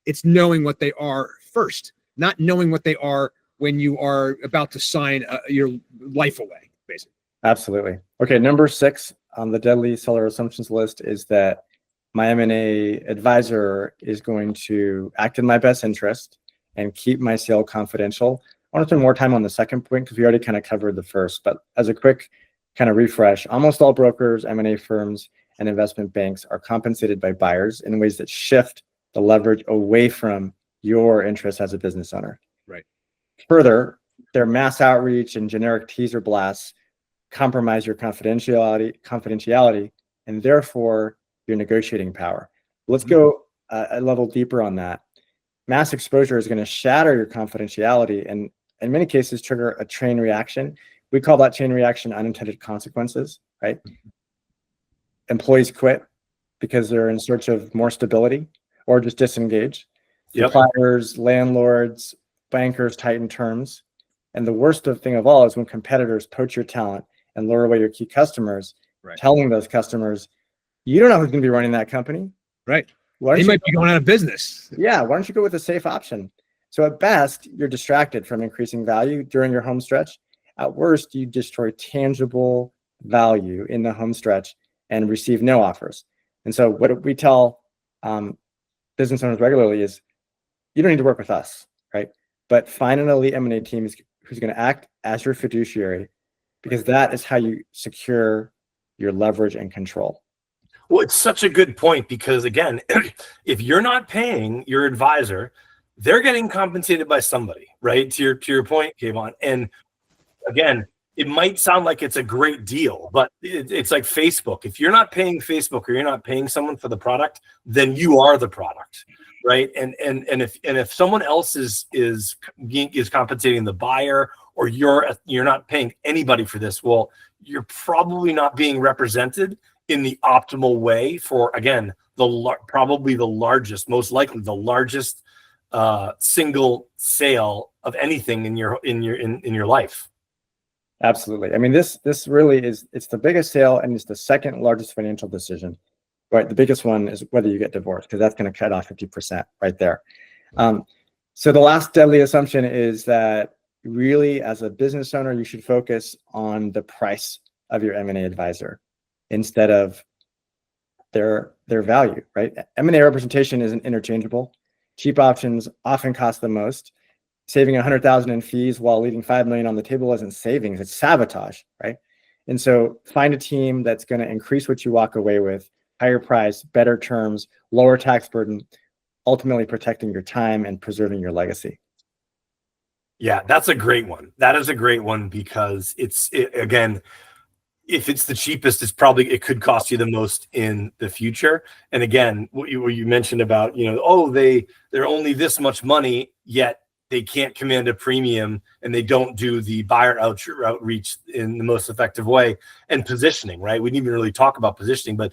it's knowing what they are first, not knowing what they are when you are about to sign your life away, basically. Absolutely. Okay, number 6 on the deadly seller assumptions list is that my M&A advisor is going to act in my best interest and keep my sale confidential. I want to spend more time on the second point because we already kind of covered the first, but as a quick kind of refresh, almost all brokers, M&A firms, and investment banks are compensated by buyers in ways that shift the leverage away from your interest as a business owner. Right. Further, their mass outreach and generic teaser blasts compromise your confidentiality, and therefore your negotiating power. Let's go a level deeper on that. Mass exposure is going to shatter your confidentiality and in many cases trigger a chain reaction. We call that chain reaction unintended consequences, right? Employees quit because they're in search of more stability or just disengage. Yep. Suppliers, landlords, bankers tighten terms. And the worst thing of all is when competitors poach your talent and lure away your key customers, telling those customers, you don't know who's going to be running that company. Right. Why don't They you might be going out of business. Yeah. Why don't you go with a safe option? So at best, you're distracted from increasing value during your home stretch. At worst, you destroy tangible value in the home stretch and receive no offers. And so what we tell business owners regularly is, you don't need to work with us, right? But find an elite M&A team who's going to act as your fiduciary, because that is how you secure your leverage and control. Well, it's such a good point, because again, if you're not paying your advisor, they're getting compensated by somebody, right? To your point, Kevon. And again, it might sound like it's a great deal, but it's like Facebook. If you're not paying Facebook, or you're not paying someone for the product, then you are the product, right? And if someone else is compensating the buyer, or you're not paying anybody for this, well, you're probably not being represented in the optimal way for, again, probably the largest, most likely the largest single sale of anything in your life. Absolutely. I mean, this really is, it's the biggest sale, and it's the second largest financial decision, right? The biggest one is whether you get divorced, because that's going to cut off 50% right there. So the last deadly assumption is that really, as a business owner, you should focus on the price of your M&A advisor instead of their value, right? M&A representation isn't interchangeable. Cheap options often cost the most. Saving $100,000 in fees while leaving $5 million on the table isn't savings, it's sabotage, right? And so find a team that's going to increase what you walk away with, higher price, better terms, lower tax burden, ultimately protecting your time and preserving your legacy. Yeah, that's a great one. That is a great one, because again, if it's the cheapest, it could cost you the most in the future. And again, what you mentioned about, they're only this much money, yet they can't command a premium, and they don't do the buyer outreach in the most effective way, and positioning, right? We didn't even really talk about positioning, but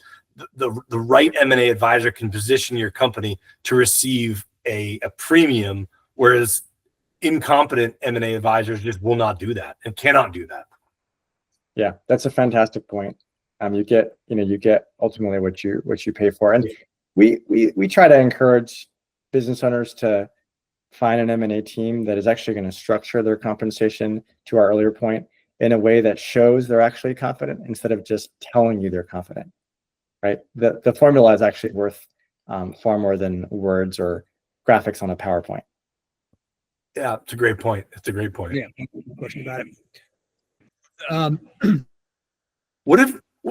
the right M&A advisor can position your company to receive a premium, whereas incompetent M&A advisors just will not do that and cannot do that. Yeah, that's a fantastic point. You get ultimately what you pay for. And we try to encourage business owners to find an M&A team that is actually going to structure their compensation, to our earlier point, in a way that shows they're actually confident, instead of just telling you they're confident, right? The formula is actually worth far more than words or graphics on a PowerPoint. Yeah, it's a great point. Yeah, no question about it.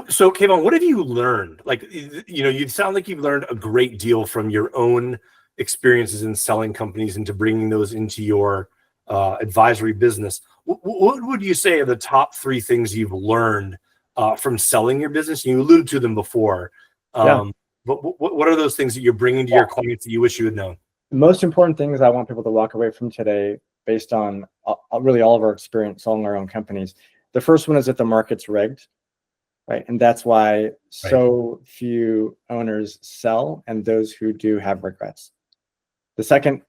So Kevon, what have you learned? Like, you sound like you've learned a great deal from your own experiences in selling companies into bringing those into your advisory business. What would you say are the top 3 things you've learned from selling your business? You alluded to them before. But what are those things that you're bringing to your clients that you wish you had known? The most important things I want people to walk away from today, based on really all of our experience selling our own companies. The first one is that the market's rigged, right? And that's why so few owners sell, and those who do have regrets. The second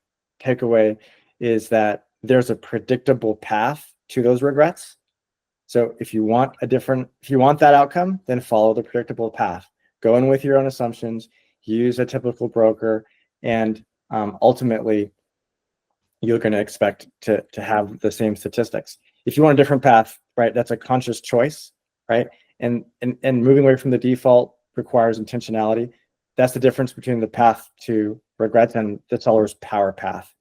takeaway is that there's a predictable path to those regrets. So if you want that outcome, then follow the predictable path. Go in with your own assumptions, use a typical broker, and ultimately you're going to expect to have the same statistics. If you want a different path, right, that's a conscious choice, right? And moving away from the default requires intentionality. That's the difference between the path to regrets and the seller's power path.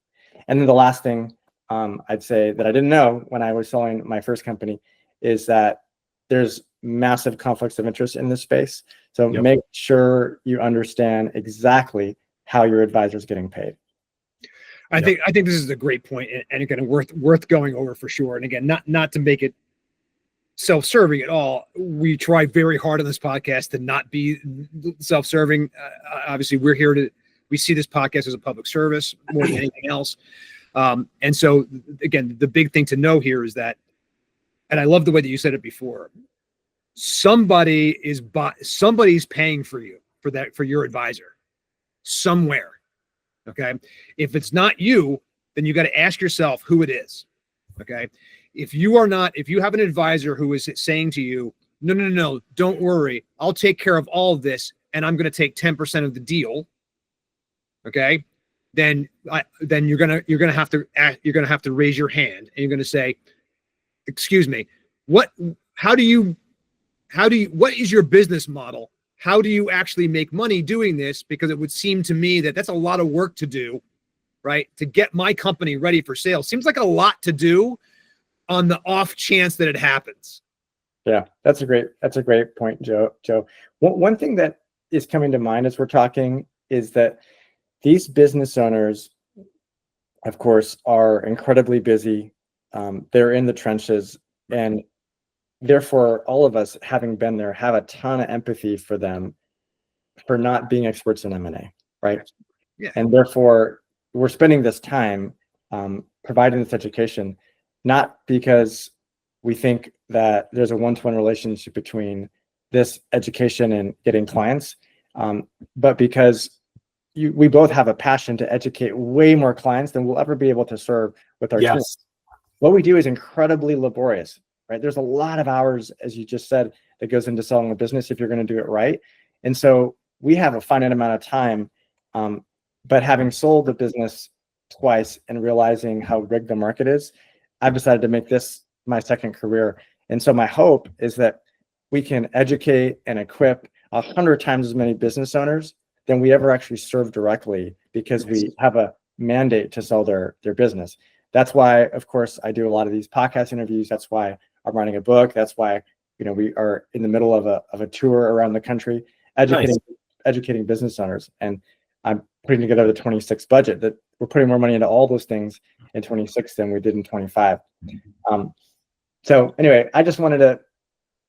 And then the last thing I'd say that I didn't know when I was selling my first company is that there's massive conflicts of interest in this space. So make sure you understand exactly how your advisor is getting paid. I think this is a great point, and again, worth going over for sure. And again, not to make it self-serving at all. We try very hard on this podcast to not be self-serving. Obviously, we see this podcast as a public service more than anything else. And so again, the big thing to know here is that, and I love the way that you said it before, somebody's paying for you for your advisor somewhere. Okay. If it's not you, then you got to ask yourself who it is. Okay. If you have an advisor who is saying to you, no, don't worry, I'll take care of all of this, and I'm going to take 10% of the deal. Okay, then you're gonna have to raise your hand, and you're gonna say, excuse me, what is your business model? How do you actually make money doing this? Because it would seem to me that that's a lot of work to do, right? To get my company ready for sale seems like a lot to do on the off chance that it happens. Yeah, that's a great point, Joe. One thing that is coming to mind as we're talking is that these business owners, of course, are incredibly busy. They're in the trenches, and therefore, all of us, having been there, have a ton of empathy for them for not being experts in M&A, right? Yeah. And therefore, we're spending this time providing this education, not because we think that there's a one-to-one relationship between this education and getting clients, but because we both have a passion to educate way more clients than we'll ever be able to serve with our team. What we do is incredibly laborious, right? There's a lot of hours, as you just said, that goes into selling a business if you're going to do it right. And so we have a finite amount of time, but having sold the business twice and realizing how rigged the market is, I've decided to make this my second career. And so my hope is that we can educate and equip 100 times as many business owners than we ever actually serve directly, because we have a mandate to sell their business. That's why, of course, I do a lot of these podcast interviews. That's why I'm writing a book. That's why, we are in the middle of a tour around the country, educating business owners. And I'm putting together the 26 budget that we're putting more money into all those things in 26 than we did in 25. So anyway, I just wanted to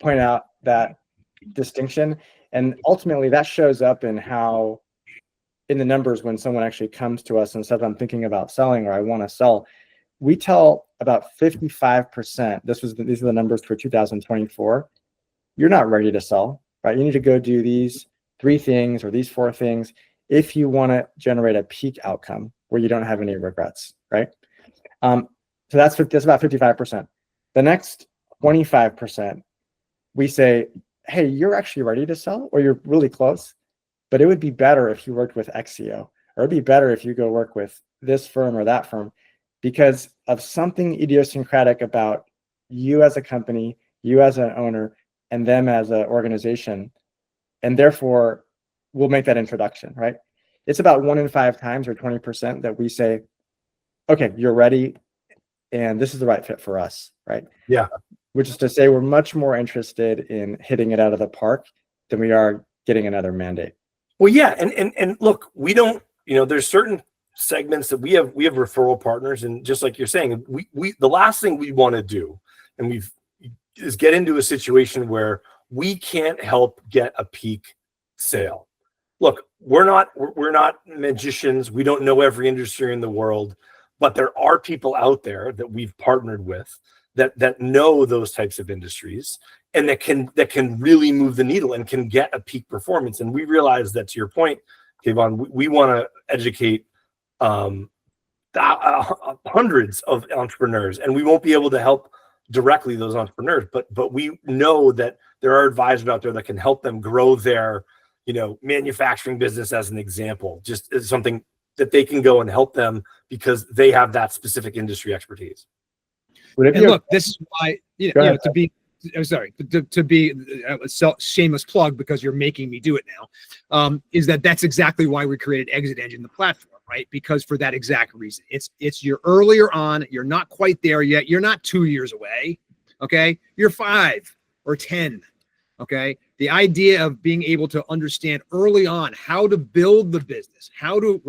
point out that distinction. And ultimately that shows up in the numbers when someone actually comes to us and says, I'm thinking about selling, or I want to sell. We tell about 55%, these are the numbers for 2024, you're not ready to sell, right? You need to go do these 3 things or these 4 things if you want to generate a peak outcome where you don't have any regrets, right? So that's about 55%. The next 25%, we say, hey, you're actually ready to sell, or you're really close, but it would be better if you worked with Exio, or it'd be better if you go work with this firm or that firm, because of something idiosyncratic about you as a company, you as an owner, and them as an organization. And therefore, we'll make that introduction, right? It's about 1 in 5 times, or 20%, that we say, okay, you're ready, and this is the right fit for us, right? Yeah. Which is to say, we're much more interested in hitting it out of the park than we are getting another mandate. Well, yeah, and look, we don't, there's certain segments that we have referral partners, and just like you're saying, we the last thing we want to do, and is get into a situation where we can't help get a peak sale. Look, we're not magicians. We don't know every industry in the world, but there are people out there that we've partnered with that know those types of industries, and that can really move the needle and can get a peak performance. And we realize that, to your point, Kevon, we want to educate hundreds of entrepreneurs, and we won't be able to help directly those entrepreneurs, but we know that there are advisors out there that can help them grow their manufacturing business, as an example, just as something that they can go and help them because they have that specific industry expertise. And look, this is why, to be a shameless plug, because you're making me do it now, is that's exactly why we created ExitEngine, the platform, right? Because for that exact reason, it's you're earlier on, you're not quite there yet. You're not 2 years away. Okay. You're 5 or 10. Okay. The idea of being able to understand early on how to build the business, how to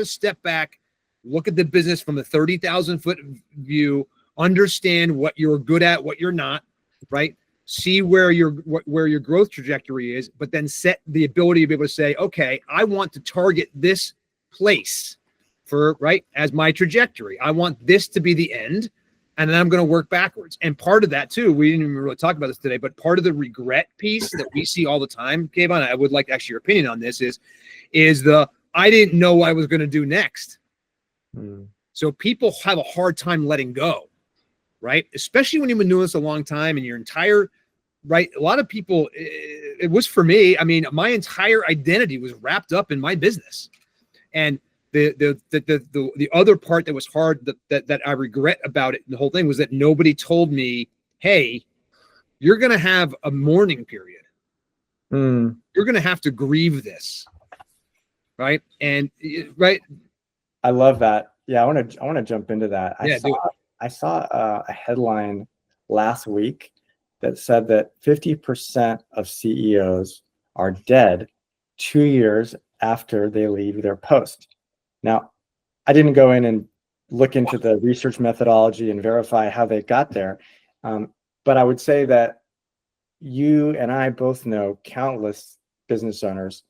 step back, look at the business from a 30,000 foot view, understand what you're good at, what you're not, right? See where your growth trajectory is, but then set the ability to be able to say, okay, I want to target this place as my trajectory. I want this to be the end, and then I'm going to work backwards. And part of that too, we didn't even really talk about this today, but part of the regret piece that we see all the time, Kevon, I would like actually your opinion on this, is I didn't know what I was going to do next. So people have a hard time letting go, right? Especially when you've been doing this a long time and your entire right? A lot of people, it was for me. I mean, my entire identity was wrapped up in my business. And the other part that was hard that I regret about it, the whole thing, was that nobody told me, hey, you're going to have a mourning period. You're going to have to grieve this. Right. And right. I love that. Yeah. I want to jump into that. Yeah, I saw a headline last week that said that 50% of CEOs are dead 2 years after they leave their post. Now, I didn't go in and look into the research methodology and verify how they got there. But I would say that you and I both know countless business owners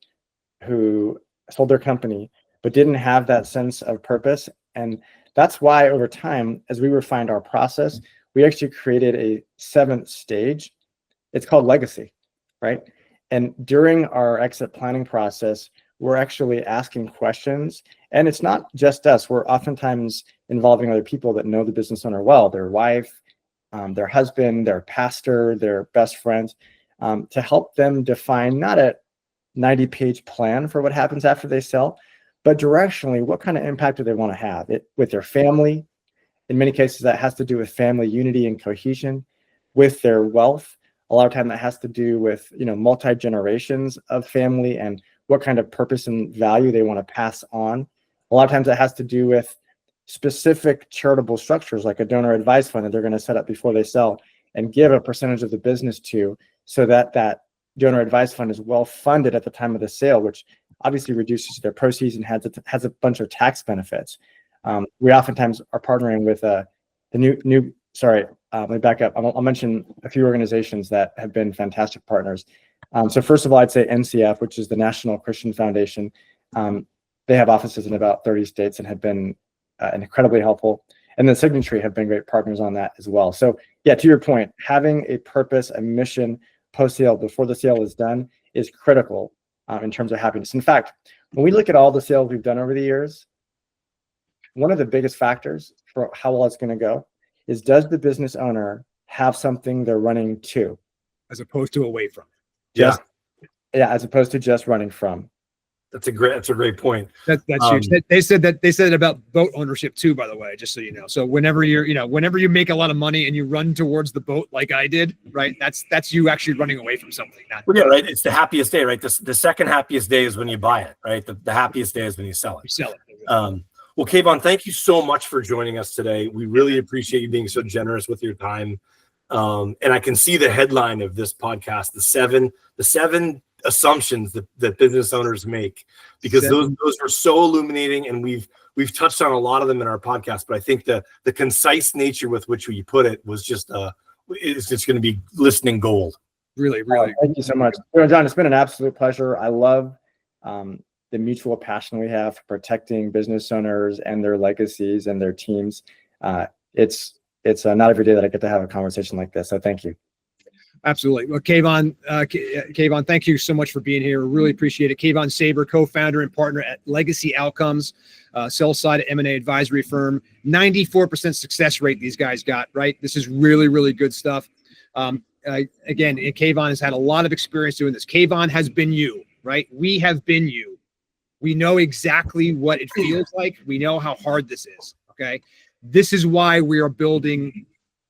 who sold their company, but didn't have that sense of purpose. And that's why over time, as we refined our process, we actually created a 7th stage. It's called legacy, right? And during our exit planning process, we're actually asking questions. And it's not just us. We're oftentimes involving other people that know the business owner well, their wife, their husband, their pastor, their best friends, to help them define not a 90-page plan for what happens after they sell, but directionally, what kind of impact do they want to have it with their family? In many cases, that has to do with family unity and cohesion, with their wealth. A lot of time that has to do with, multi-generations of family and what kind of purpose and value they want to pass on. A lot of times that has to do with specific charitable structures like a donor advised fund that they're going to set up before they sell and give a percentage of the business to, so that that donor advised fund is well funded at the time of the sale, which obviously reduces their proceeds and has a bunch of tax benefits. We oftentimes are partnering with let me back up. I'll mention a few organizations that have been fantastic partners. So first of all, I'd say NCF, which is the National Christian Foundation. They have offices in about 30 states and have been incredibly helpful. And then Signatory have been great partners on that as well. So yeah, to your point, having a purpose, a mission post-sale before the sale is done is critical in terms of happiness. In fact, when we look at all the sales we've done over the years, one of the biggest factors for how well it's going to go is, does the business owner have something they're running to? As opposed to away from. Yeah, as opposed to just running from. That's a great point. That's huge. They said it about boat ownership too, by the way, just so you know. So whenever you make a lot of money and you run towards the boat like I did, right? That's you actually running away from something. Well, yeah, right. It's the happiest day, right? The second happiest day is when you buy it, right? The happiest day is when you sell it. You sell it. Well, Kevon, thank you so much for joining us today. We really appreciate you being so generous with your time. And I can see the headline of this podcast, the seven assumptions that business owners make, because those are so illuminating, and we've touched on a lot of them in our podcast. But I think the really nature with which we put it was just it's just going to be listening gold. Really. Thank you so much, John. It's been an absolute pleasure. I love the mutual passion we have for protecting business owners and their legacies and their teams. It's not every day that I get to have a conversation like this. So thank you. Absolutely. Well, Kevon, thank you so much for being here. Really appreciate it. Kevon Saber, co-founder and partner at Legacy Outcomes, sell-side M&A advisory firm. 94% success rate these guys got, right? This is really, really good stuff. Again, Kevon has had a lot of experience doing this. Kevon has been you, right? We have been you. We know exactly what it feels like. We know how hard this is, okay? This is why we are building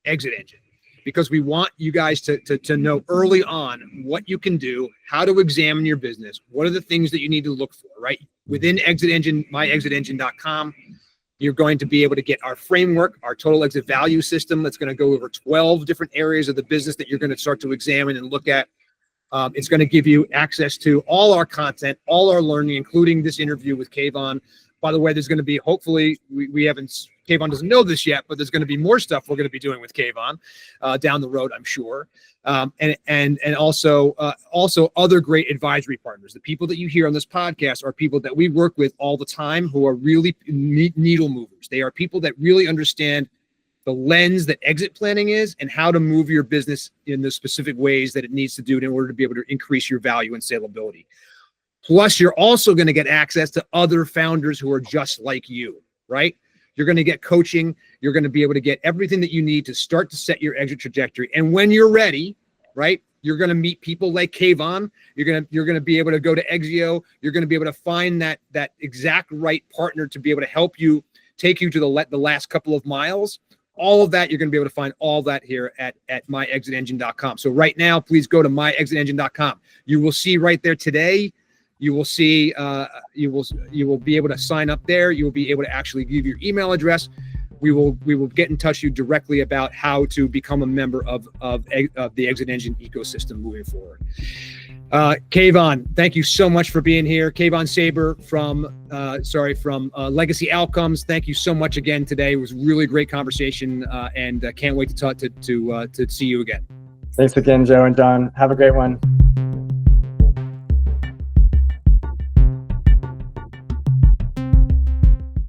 ExitEngine, because we want you guys to know early on what you can do, how to examine your business, what are the things that you need to look for, right? Within ExitEngine, myexitengine.com, you're going to be able to get our framework, our total exit value system that's going to go over 12 different areas of the business that you're going to start to examine and look at. It's going to give you access to all our content, all our learning, including this interview with Kevon. By the way, there's going to be, hopefully, Kevon doesn't know this yet, but there's going to be more stuff we're going to be doing with Kevon down the road, I'm sure. And also other great advisory partners. The people that you hear on this podcast are people that we work with all the time who are really needle movers. They are people that really understand the lens that exit planning is and how to move your business in the specific ways that it needs to do in order to be able to increase your value and saleability. Plus, you're also going to get access to other founders who are just like you, right? You're going to get coaching. You're going to be able to get everything that you need to start to set your exit trajectory. And when you're ready, right, You're going to meet people like Kevon. You're going to be able to go to Exio. You're going to be able to find that exact right partner to be able to help you, take you to the last couple of miles. All of that, you're going to be able to find all that here at myexitengine.com. So right now, please go to myexitengine.com. You will see right there today, you will see, you will be able to sign up there. You will be able to actually give your email address. We will get in touch with you directly about how to become a member of the ExitEngine ecosystem moving forward. Kevon, thank you so much for being here. Kevon Saber from Legacy Outcomes. Thank you so much again today. It was a really great conversation, and can't wait to talk to see you again. Thanks again, Joe and Don. Have a great one.